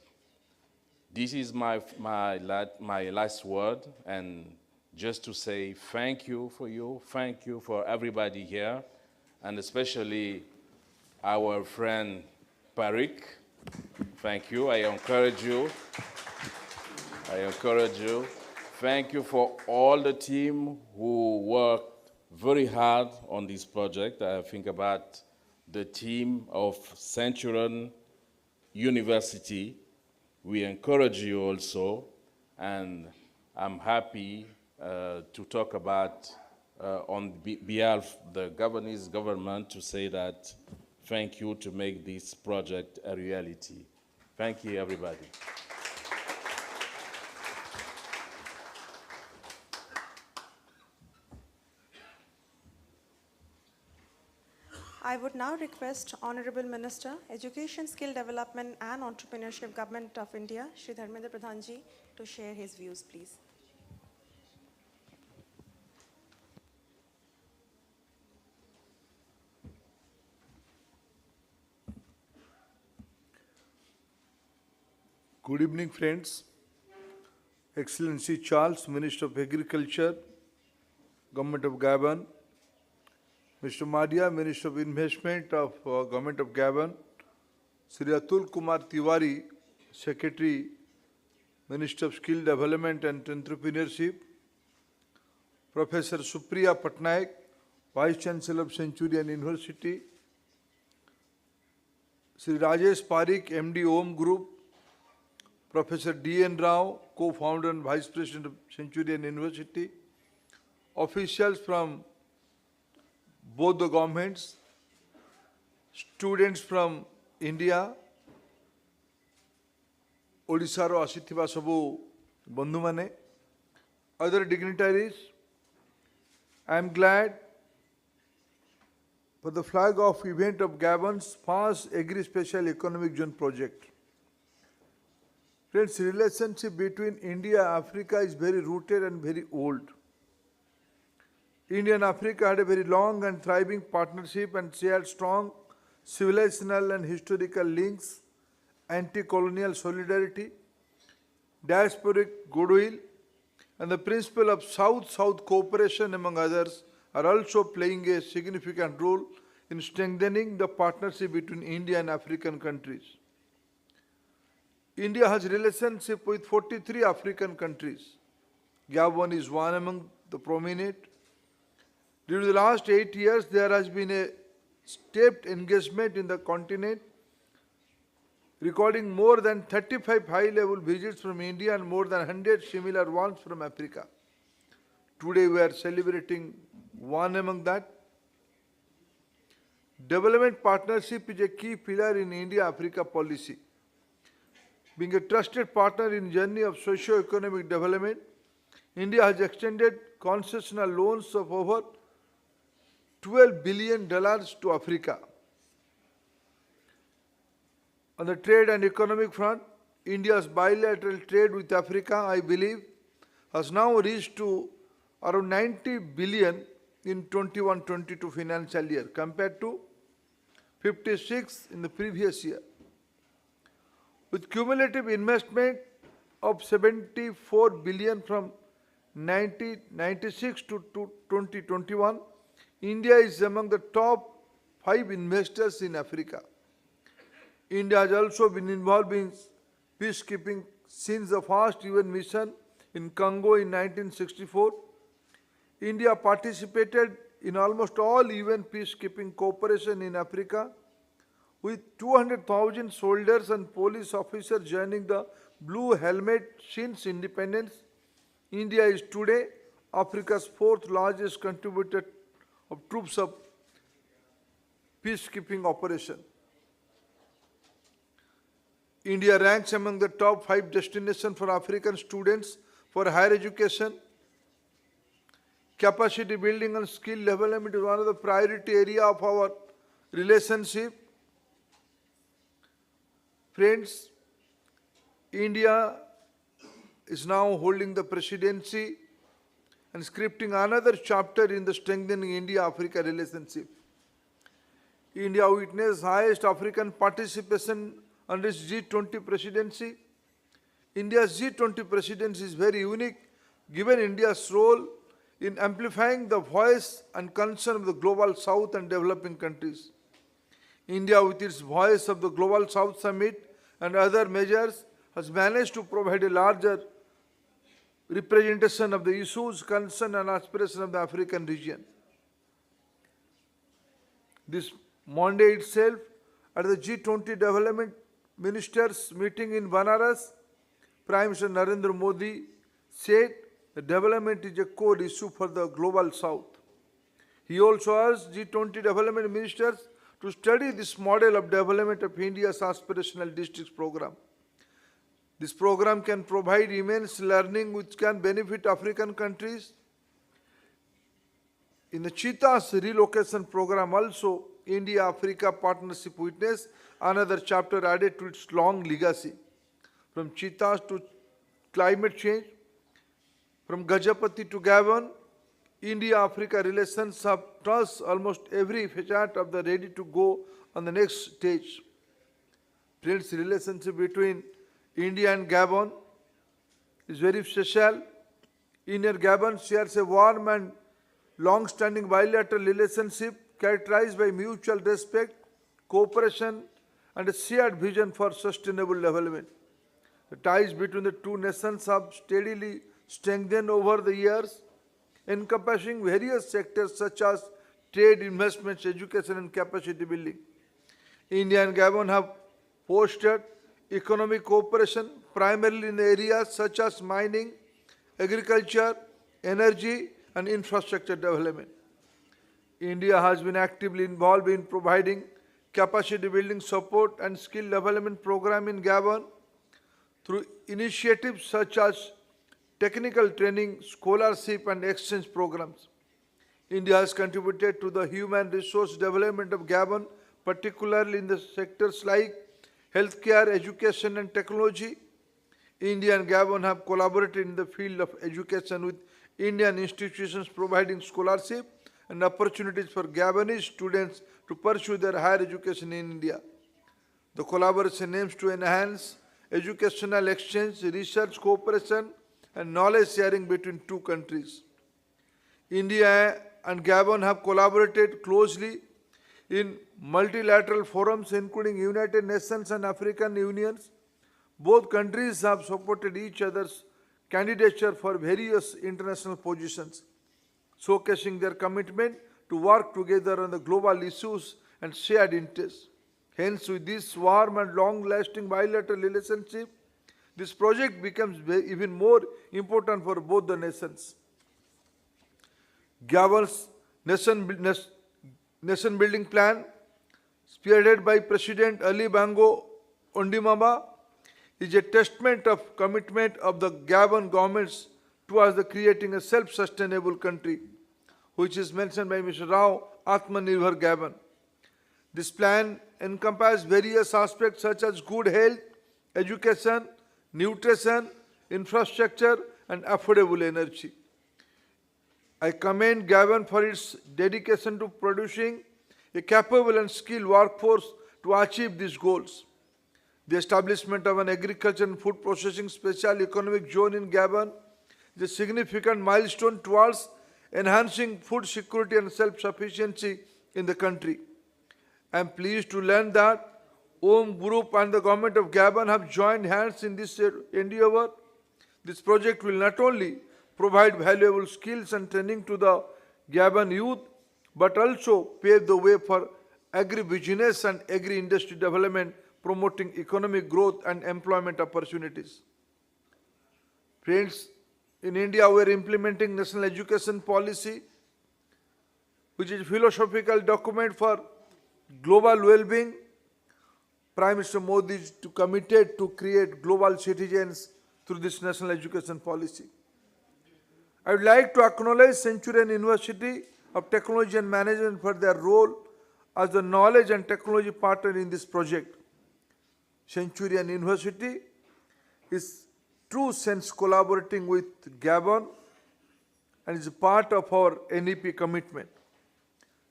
This is my last word, and just to say thank you for everybody here, and especially our friend Parik. Thank you, I encourage you. Thank you for all the team who worked very hard on this project. I think about the team of Centurion University. We encourage you also, and I'm happy to talk about on behalf of the Gabonese government to say that thank you to make this project a reality. Thank you, everybody. I would now request Honorable Minister, Education, Skill Development and Entrepreneurship, Government of India, Shri Dharmendra Pradhan Ji, to share his views, please. Good evening, friends. Excellency Charles, Minister of Agriculture, Government of Gabon, Mr. Madia, Minister of Investment of Government of Gabon, Sri Atul Kumar Tiwari, Secretary, Minister of Skill Development and Entrepreneurship, Professor Supriya Patnaik, Vice Chancellor of Centurion University, Sri Rajesh Parikh, MD Om Group, Professor D.N. Rao, Co-founder and Vice President of Centurion University, officials from both the governments, students from India, Odisha ro asithiba sabu bandhu mane, other dignitaries. I am glad for the flag off event of Gabon's first Agri-Special Economic Zone project. Friends, relationship between India and Africa is very rooted and very old. India and Africa had a very long and thriving partnership and shared strong civilizational and historical links, anti-colonial solidarity, diasporic goodwill, and the principle of South-South cooperation, among others, are also playing a significant role in strengthening the partnership between India and African countries. India has relationship with 43 African countries. Gabon is one among the prominent. During the last 8 years, there has been a stepped engagement in the continent, recording more than 35 high-level visits from India and more than 100 similar ones from Africa. Today we are celebrating one among that. Development partnership is a key pillar in India-Africa policy. Being a trusted partner in journey of socio-economic development, India has extended concessional loans of over $12 billion to Africa. On the trade and economic front, India's bilateral trade with Africa, I believe, has now reached to around 90 billion in 21-22 financial year compared to 56 in the previous year. With cumulative investment of 74 billion from 1996 to 2021, India is among the top 5 investors in Africa. India has also been involved in peacekeeping since the first UN mission in Congo in 1964. India participated in almost all UN peacekeeping cooperation in Africa, with 200,000 soldiers and police officers joining the Blue Helmet since independence. India is today Africa's 4th largest contributor of troops of peacekeeping operation. India ranks among the top 5 destinations for African students for higher education. Capacity building and skill development is one of the priority area of our relationship. Friends, India is now holding the presidency and scripting another chapter in the strengthening India-Africa relationship. India witnessed highest African participation under its G20 presidency. India's G20 presidency is very unique given India's role in amplifying the voice and concern of the Global South and developing countries. India, with its Voice of the Global South Summit and other measures, has managed to provide a larger representation of the issues, concern and aspirations of the African region. This Monday itself, at the G20 Development Ministers meeting in Banaras, Prime Minister Narendra Modi said that development is a core issue for the Global South. He also asked G20 Development Ministers to study this model of development of India's aspirational districts program. This program can provide immense learning which can benefit African countries. In the Cheetah's relocation program also, India-Africa partnership witnessed another chapter added to its long legacy. From cheetahs to climate change, from Gajapati to Gabon, India-Africa relations have touched almost every facet of the ready to go on the next stage. Friends, relationship between India and Gabon is very special. India and Gabon shares a warm and long-standing bilateral relationship characterized by mutual respect, cooperation, and a shared vision for sustainable development. The ties between the two nations have steadily strengthened over the years, encompassing various sectors such as trade, investments, education, and capacity building. India and Gabon have fostered economic cooperation primarily in areas such as mining, agriculture, energy, and infrastructure development. India has been actively involved in providing capacity building support and skill development program in Gabon through initiatives such as technical training, scholarship, and exchange programs. India has contributed to the human resource development of Gabon, particularly in the sectors like healthcare, education, and technology. India and Gabon have collaborated in the field of education with Indian institutions providing scholarship and opportunities for Gabonese students to pursue their higher education in India. The collaboration aims to enhance educational exchange, research cooperation, and knowledge sharing between two countries. India and Gabon have collaborated closely in multilateral forums including United Nations and African Unions. Both countries have supported each other's candidature for various international positions, showcasing their commitment to work together on the global issues and shared interests. Hence, with this warm and long-lasting bilateral relationship, this project becomes even more important for both the nations. Gabon's nation building plan, spearheaded by President Ali Bongo Ondimba, is a testament of commitment of the Gabon governments towards the creating a self-sustainable country, which is mentioned by Mr. Rao Atmanirbhar Gabon. This plan encompasses various aspects such as good health, education, nutrition, infrastructure, and affordable energy. I commend Gabon for its dedication to producing a capable and skilled workforce to achieve these goals. The establishment of an agriculture and food processing special economic zone in Gabon is a significant milestone towards enhancing food security and self-sufficiency in the country. I am pleased to learn that OM Group and the government of Gabon have joined hands in this endeavor. This project will not only provide valuable skills and training to the Gabon youth, but also pave the way for agri-business and agri-industry development, promoting economic growth and employment opportunities. Friends, in India we are implementing National Education Policy, which is a philosophical document for global well-being. Prime Minister Modi is committed to create global citizens through this National Education Policy. I would like to acknowledge Centurion University of Technology and Management for their role as the knowledge and technology partner in this project. Centurion University is true sense collaborating with Gabon and is part of our NEP commitment.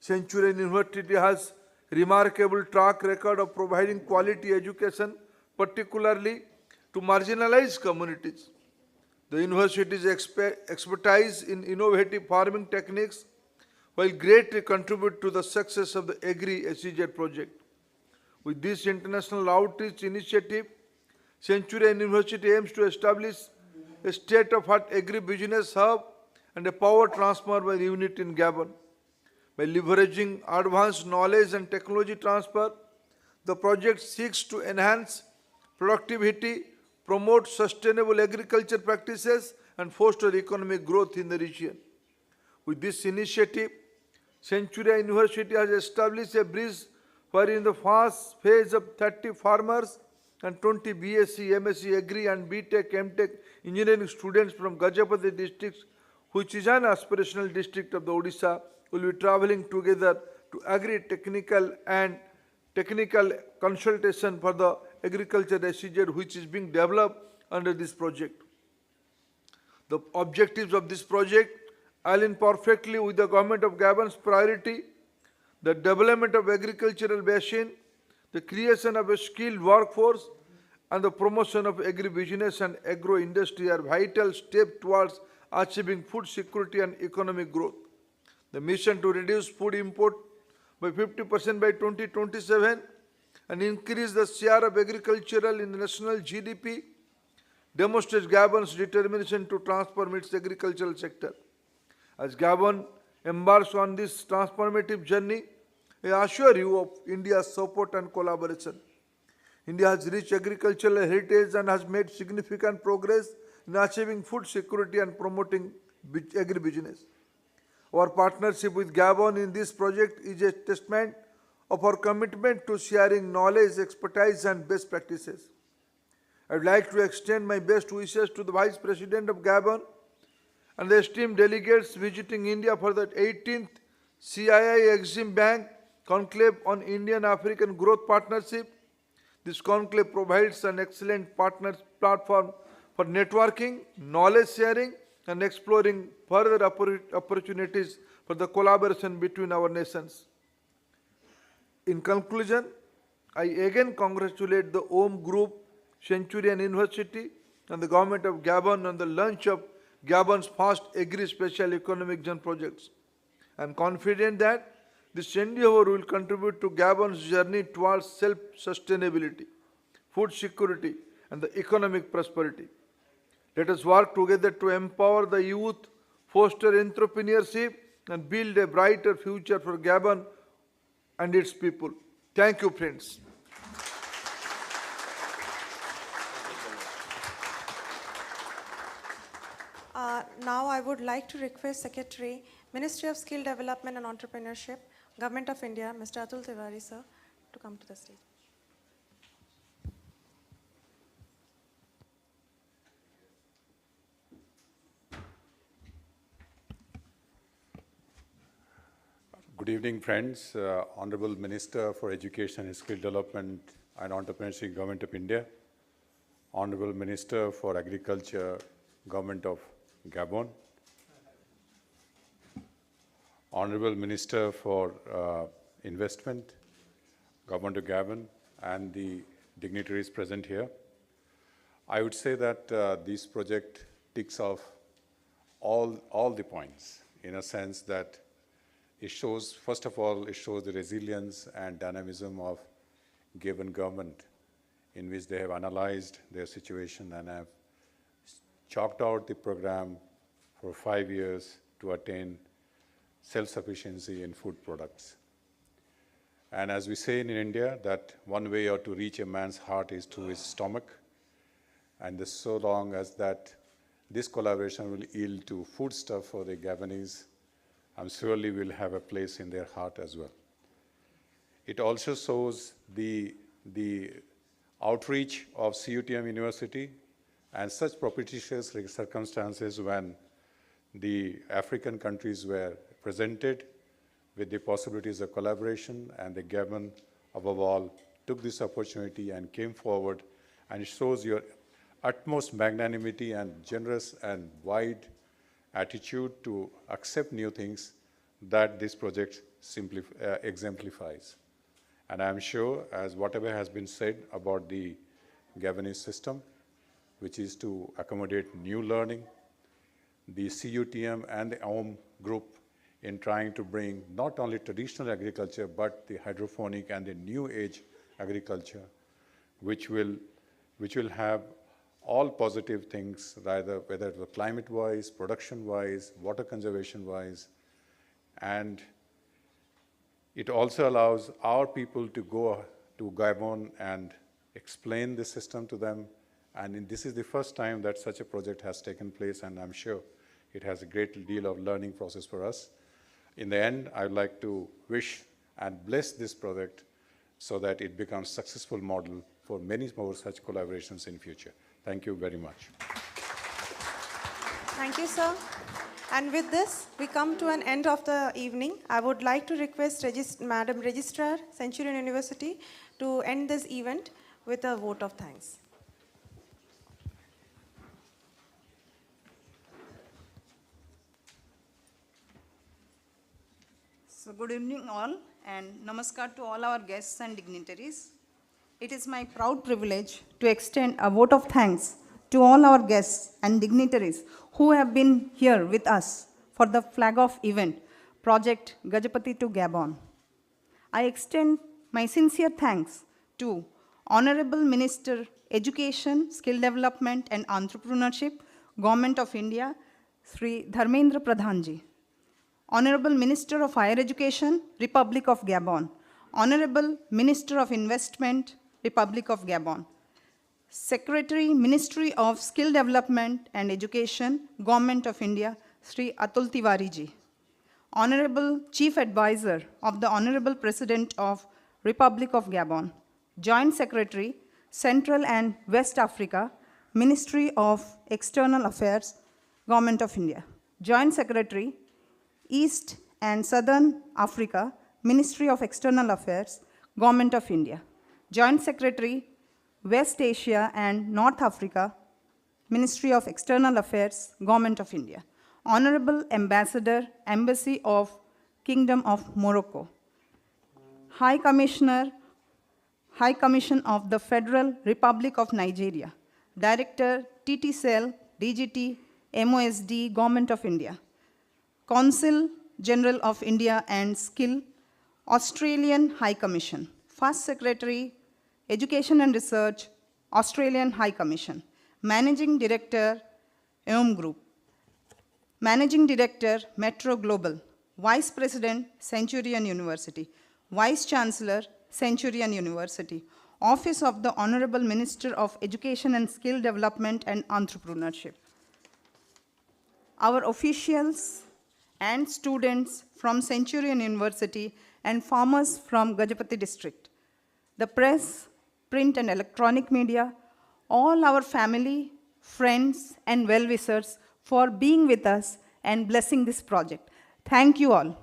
Centurion University has remarkable track record of providing quality education, particularly to marginalized communities. The university's expertise in innovative farming techniques will greatly contribute to the success of the Agri-SEZ project. With this international outreach initiative, Centurion University aims to establish a state-of-art agri-business hub and a power transformer unit in Gabon. By leveraging advanced knowledge and technology transfer, the project seeks to enhance productivity, promote sustainable agriculture practices, and foster economic growth in the region. With this initiative, Centurion University has established a bridge wherein in the first phase of 30 farmers and 20 BSc, MSc Agri and BTech, MTech engineering students from Gajapati district, which is an aspirational district of the Odisha, will be traveling together to agri-technical and technical consultation for the agriculture SEZ, which is being developed under this project. The objectives of this project align perfectly with the government of Gabon's priority. The development of agricultural basin, the creation of a skilled workforce, and the promotion of agri-business and agro-industry are vital steps towards achieving food security and economic growth. The mission to reduce food import by 50% by 2027 and increase the share of agricultural in the national GDP demonstrates Gabon's determination to transform its agricultural sector. As Gabon embarks on this transformative journey, I assure you of India's support and collaboration. India has rich agricultural heritage and has made significant progress in achieving food security and promoting agri-business. Our partnership with Gabon in this project is a testament of our commitment to sharing knowledge, expertise, and best practices. I would like to extend my best wishes to the Vice President of Gabon and the esteemed delegates visiting India for the 18th CII Exim Bank Conclave on Indian-African Growth Partnership. This conclave provides an excellent platform for networking, knowledge sharing, and exploring further opportunities for the collaboration between our nations. In conclusion, I again congratulate the OM Group, Centurion University, and the Government of Gabon on the launch of Gabon's first Agri-Special Economic Zone projects. I am confident that this endeavor will contribute to Gabon's journey towards self-sustainability, food security, and the economic prosperity. Let us work together to empower the youth, foster entrepreneurship, and build a brighter future for Gabon and its people. Thank you, friends. Now I would like to request Secretary, Ministry of Skill Development and Entrepreneurship, Government of India, Mr. Atul Tiwari, sir, to come to the stage. Good evening, friends. Honorable Minister for Education and Skill Development and Entrepreneurship, Government of India. Honorable Minister for Agriculture, Government of Gabon. Honorable Minister for Investment, Government of Gabon, and the dignitaries present here. I would say that this project ticks off all the points in a sense that it shows, first of all, it shows the resilience and dynamism of Gabon government in which they have analyzed their situation and have chalked out the program for 5 years to attain self-sufficiency in food products. And as we say in India, that one way or to reach a man's heart is through his stomach. And this, so long as that this collaboration will yield to foodstuff for the Gabonese, I'm surely will have a place in their heart as well. It also shows the outreach of CUTM University and such propitious circumstances when the African countries were presented with the possibilities of collaboration, and the Gabon, above all, took this opportunity and came forward, and it shows your utmost magnanimity and generous and wide attitude to accept new things that this project exemplifies. And I'm sure, as whatever has been said about the Gabonese system, which is to accommodate new learning, the CUTM and the OM group in trying to bring not only traditional agriculture, but the hydroponic and the new age agriculture, which will have all positive things, rather, whether it was climate-wise, production-wise, water conservation-wise, and it also allows our people to go to Gabon and explain the system to them. And this is the first time that such a project has taken place, and I'm sure it has a great deal of learning process for us. In the end, I would like to wish and bless this project so that it becomes a successful model for many more such collaborations in future. Thank you very much. Thank you, sir. And with this, we come to an end of the evening. I would like to request Madam Registrar, Centurion University, to end this event with a vote of thanks. So good evening all, and namaskar to all our guests and dignitaries. It is my proud privilege to extend a vote of thanks to all our guests and dignitaries who have been here with us for the flag-off event, Project Gajapati to Gabon. I extend my sincere thanks to Honorable Minister, Education, Skill Development and Entrepreneurship, Government of India, Sri Dharmendra Pradhanji. Honorable Minister of Higher Education, Republic of Gabon. Honorable Minister of Investment, Republic of Gabon. Secretary, Ministry of Skill Development and Education, Government of India, Sri Atul Tiwari ji. Honorable Chief Advisor of the Honorable President of Republic of Gabon. Joint Secretary, Central and West Africa, Ministry of External Affairs, Government of India. Joint Secretary, East and Southern Africa, Ministry of External Affairs, Government of India. Joint Secretary, West Asia and North Africa, Ministry of External Affairs, Government of India. Honorable Ambassador, Embassy of Kingdom of Morocco. High Commissioner, High Commission of the Federal Republic of Nigeria. Director, TTCell, DGT, MOSD, Government of India. Consul General of India and Skill, Australian High Commission. First Secretary, Education and Research, Australian High Commission. Managing Director, EOM Group. Managing Director, Metro Global. Vice President, Centurion University. Vice Chancellor, Centurion University. Office of the Honorable Minister of Education and Skill Development and Entrepreneurship. Our officials and students from Centurion University and farmers from Gajapati district, the press, print and electronic media, all our family, friends and well-wishers for being with us and blessing this project. Thank you all.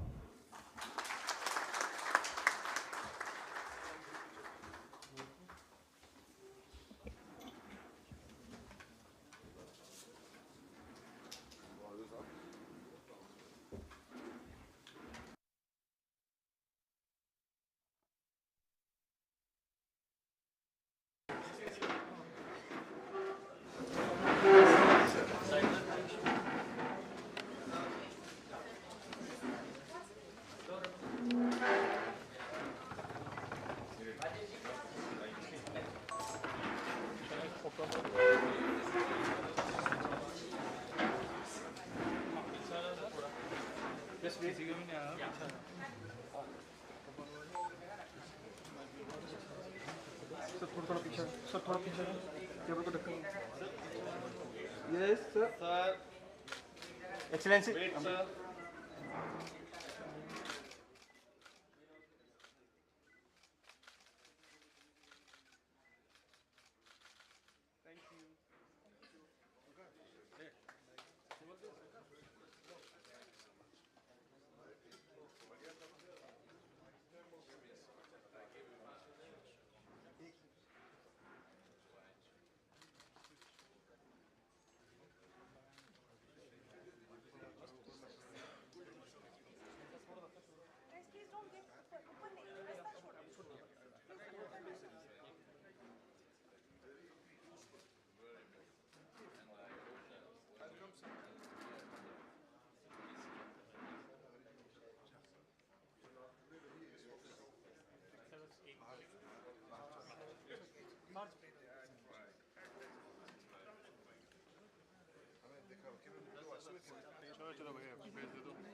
Yes, sir. Sir. Excellency. Wait, sir. चलो चलो भैया भेज दे दो